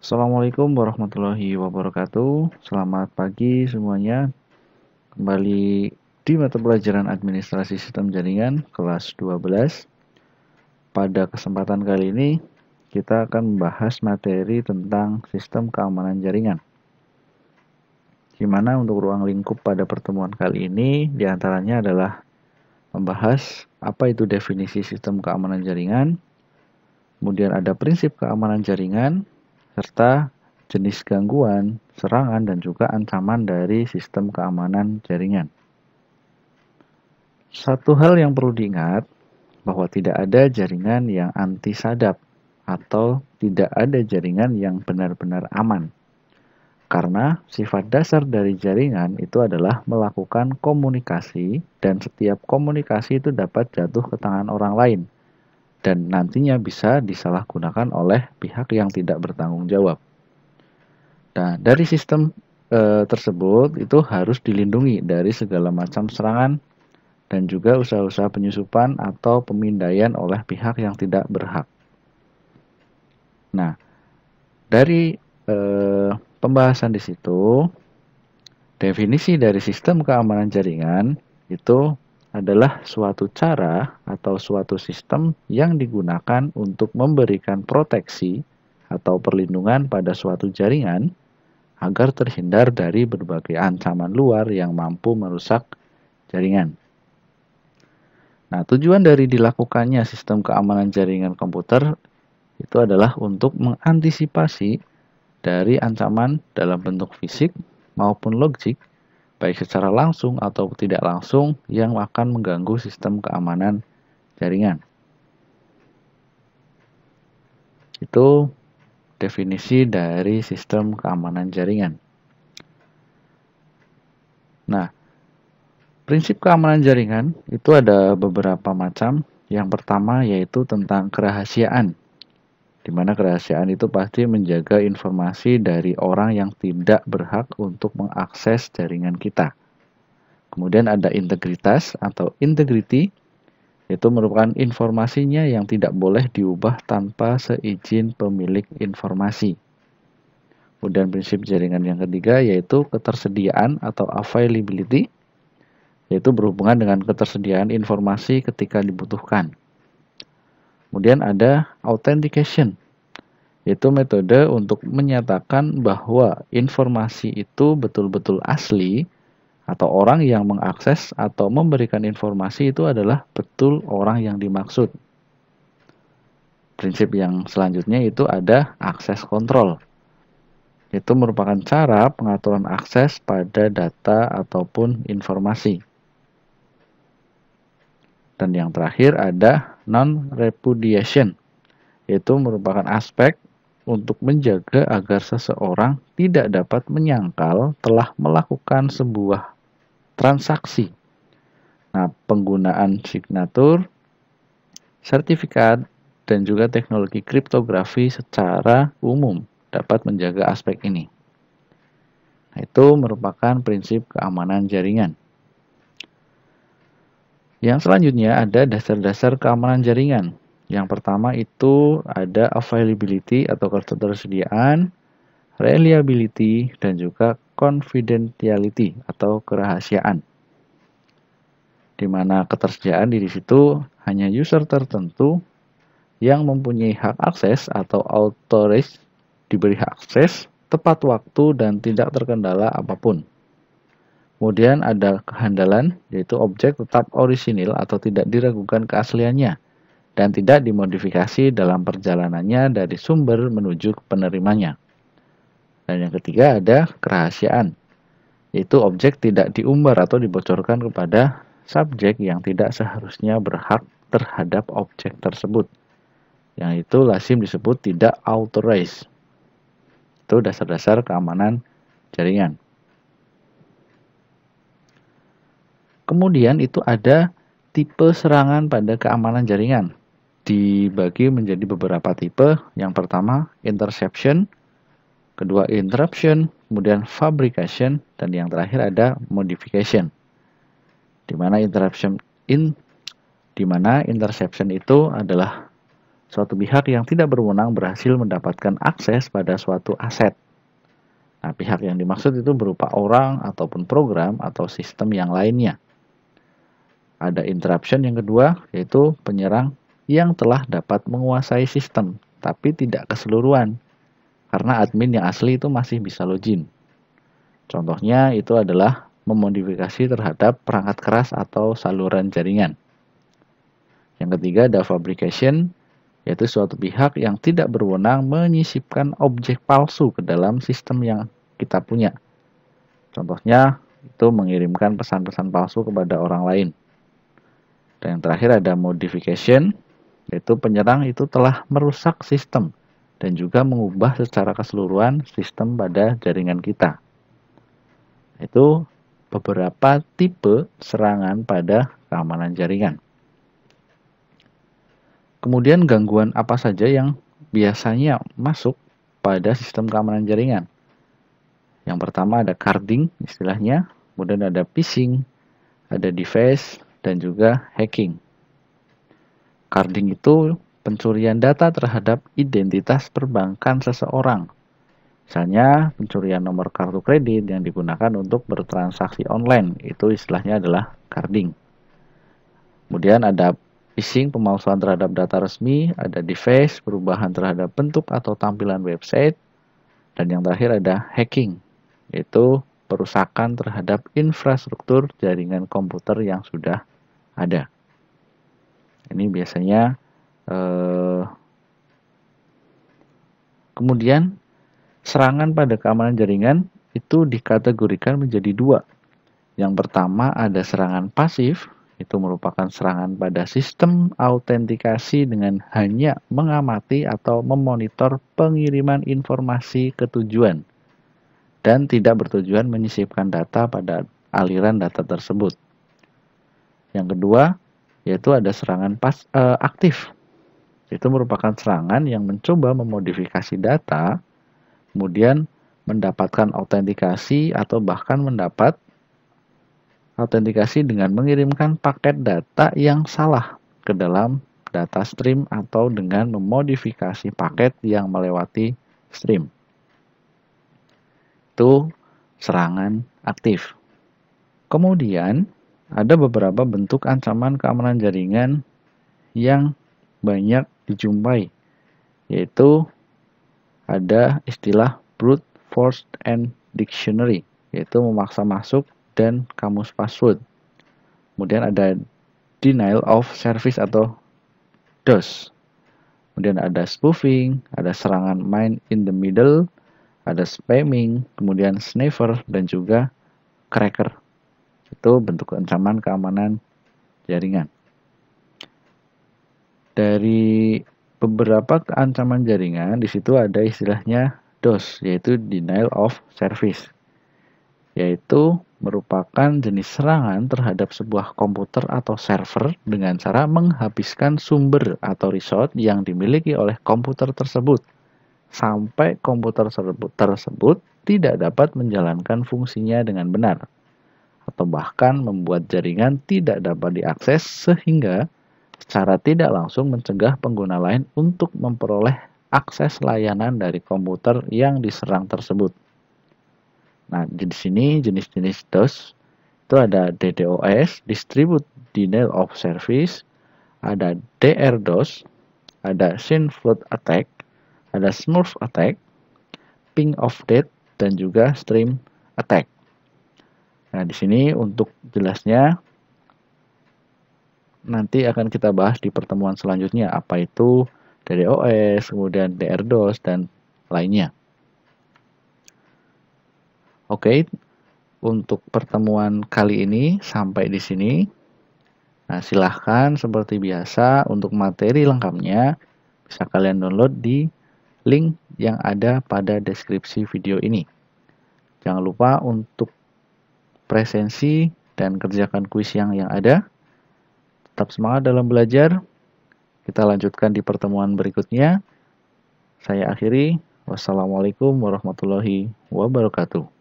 Assalamualaikum warahmatullahi wabarakatuh. Selamat pagi semuanya. Kembali di mata pelajaran Administrasi Sistem Jaringan kelas 12. Pada kesempatan kali ini kita akan membahas materi tentang sistem keamanan jaringan. Di mana untuk ruang lingkup pada pertemuan kali ini diantaranya adalah membahas apa itu definisi sistem keamanan jaringan, kemudian ada prinsip keamanan jaringan, serta jenis gangguan, serangan, dan juga ancaman dari sistem keamanan jaringan. Satu hal yang perlu diingat, bahwa tidak ada jaringan yang anti-sadap atau tidak ada jaringan yang benar-benar aman. Karena sifat dasar dari jaringan itu adalah melakukan komunikasi dan setiap komunikasi itu dapat jatuh ke tangan orang lain dan nantinya bisa disalahgunakan oleh pihak yang tidak bertanggung jawab. Nah, dari sistem tersebut itu harus dilindungi dari segala macam serangan dan juga usaha-usaha penyusupan atau pemindaian oleh pihak yang tidak berhak. Nah, dari pembahasan di situ, definisi dari sistem keamanan jaringan itu adalah suatu cara atau suatu sistem yang digunakan untuk memberikan proteksi atau perlindungan pada suatu jaringan agar terhindar dari berbagai ancaman luar yang mampu merusak jaringan. Nah, tujuan dari dilakukannya sistem keamanan jaringan komputer itu adalah untuk mengantisipasi dari ancaman dalam bentuk fisik maupun logik, baik secara langsung atau tidak langsung yang akan mengganggu sistem keamanan jaringan. Itu definisi dari sistem keamanan jaringan. Nah, prinsip keamanan jaringan itu ada beberapa macam. Yang pertama yaitu tentang kerahasiaan, di mana kerahasiaan itu pasti menjaga informasi dari orang yang tidak berhak untuk mengakses jaringan kita. Kemudian ada integritas atau integrity, itu merupakan informasinya yang tidak boleh diubah tanpa seizin pemilik informasi. Kemudian prinsip jaringan yang ketiga yaitu ketersediaan atau availability, yaitu berhubungan dengan ketersediaan informasi ketika dibutuhkan. Kemudian ada authentication, yaitu metode untuk menyatakan bahwa informasi itu betul-betul asli atau orang yang mengakses atau memberikan informasi itu adalah betul orang yang dimaksud. Prinsip yang selanjutnya itu ada access control. Itu merupakan cara pengaturan akses pada data ataupun informasi. Dan yang terakhir ada non-repudiation, yaitu merupakan aspek untuk menjaga agar seseorang tidak dapat menyangkal telah melakukan sebuah transaksi. Nah, penggunaan signatur, sertifikat, dan juga teknologi kriptografi secara umum dapat menjaga aspek ini. Nah, itu merupakan prinsip keamanan jaringan. Yang selanjutnya ada dasar-dasar keamanan jaringan. Yang pertama itu ada availability atau ketersediaan, reliability, dan juga confidentiality atau kerahasiaan. Di mana ketersediaan di situ hanya user tertentu yang mempunyai hak akses atau authorized diberi hak akses tepat waktu dan tidak terkendala apapun. Kemudian ada kehandalan, yaitu objek tetap orisinil atau tidak diragukan keasliannya dan tidak dimodifikasi dalam perjalanannya dari sumber menuju penerimanya. Dan yang ketiga ada kerahasiaan, yaitu objek tidak diumbar atau dibocorkan kepada subjek yang tidak seharusnya berhak terhadap objek tersebut. Yang itu lazim disebut tidak authorized. Itu dasar-dasar keamanan jaringan. Kemudian itu ada tipe serangan pada keamanan jaringan. Dibagi menjadi beberapa tipe. Yang pertama interception, kedua interruption, kemudian fabrication, dan yang terakhir ada modification. Di mana interception itu adalah suatu pihak yang tidak berwenang berhasil mendapatkan akses pada suatu aset. Nah, pihak yang dimaksud itu berupa orang ataupun program atau sistem yang lainnya. Ada interruption yang kedua, yaitu penyerang yang telah dapat menguasai sistem, tapi tidak keseluruhan, karena admin yang asli itu masih bisa login. Contohnya itu adalah memodifikasi terhadap perangkat keras atau saluran jaringan. Yang ketiga ada fabrication, yaitu suatu pihak yang tidak berwenang menyisipkan objek palsu ke dalam sistem yang kita punya. Contohnya itu mengirimkan pesan-pesan palsu kepada orang lain. Dan yang terakhir ada modification, yaitu penyerang itu telah merusak sistem dan juga mengubah secara keseluruhan sistem pada jaringan kita. Itu beberapa tipe serangan pada keamanan jaringan. Kemudian gangguan apa saja yang biasanya masuk pada sistem keamanan jaringan? Yang pertama ada carding istilahnya, kemudian ada phishing, ada device, dan juga hacking. Carding itu pencurian data terhadap identitas perbankan seseorang. Misalnya pencurian nomor kartu kredit yang digunakan untuk bertransaksi online, itu istilahnya adalah carding. Kemudian ada phishing, pemalsuan terhadap data resmi, ada device, perubahan terhadap bentuk atau tampilan website, dan yang terakhir ada hacking, yaitu perusakan terhadap infrastruktur jaringan komputer yang sudah ada. Ini biasanya kemudian serangan pada keamanan jaringan itu dikategorikan menjadi dua. Yang pertama ada serangan pasif, itu merupakan serangan pada sistem autentikasi dengan hanya mengamati atau memonitor pengiriman informasi ke tujuan dan tidak bertujuan menyisipkan data pada aliran data tersebut. Yang kedua, yaitu ada serangan aktif. Itu merupakan serangan yang mencoba memodifikasi data, kemudian mendapatkan autentikasi atau bahkan mendapat autentikasi dengan mengirimkan paket data yang salah ke dalam data stream atau dengan memodifikasi paket yang melewati stream. Itu serangan aktif. Kemudian ada beberapa bentuk ancaman keamanan jaringan yang banyak dijumpai, yaitu ada istilah brute force and dictionary, yaitu memaksa masuk dan kamus password. Kemudian ada denial of service atau DOS. Kemudian ada spoofing, ada serangan man in the middle, ada spamming, kemudian sniffer, dan juga cracker. Itu bentuk ancaman keamanan jaringan. Dari beberapa ancaman jaringan, di situ ada istilahnya DOS, yaitu denial of service, yaitu merupakan jenis serangan terhadap sebuah komputer atau server dengan cara menghabiskan sumber atau resource yang dimiliki oleh komputer tersebut sampai komputer tersebut tidak dapat menjalankan fungsinya dengan benar, atau bahkan membuat jaringan tidak dapat diakses sehingga secara tidak langsung mencegah pengguna lain untuk memperoleh akses layanan dari komputer yang diserang tersebut. Nah, di sini jenis-jenis DOS itu ada DDoS, Distribute Denial of Service, ada DRDoS, ada Synflood Attack, ada Smurf Attack, Ping of Death, dan juga Stream Attack. Nah, di sini untuk jelasnya nanti akan kita bahas di pertemuan selanjutnya, apa itu DDoS, kemudian DRDoS, dan lainnya. Oke, untuk pertemuan kali ini sampai di sini. Nah, silahkan seperti biasa untuk materi lengkapnya bisa kalian download di link yang ada pada deskripsi video ini. Jangan lupa untuk presensi dan kerjakan kuis yang ada. Tetap semangat dalam belajar. Kita lanjutkan di pertemuan berikutnya. Saya akhiri. Wassalamualaikum warahmatullahi wabarakatuh.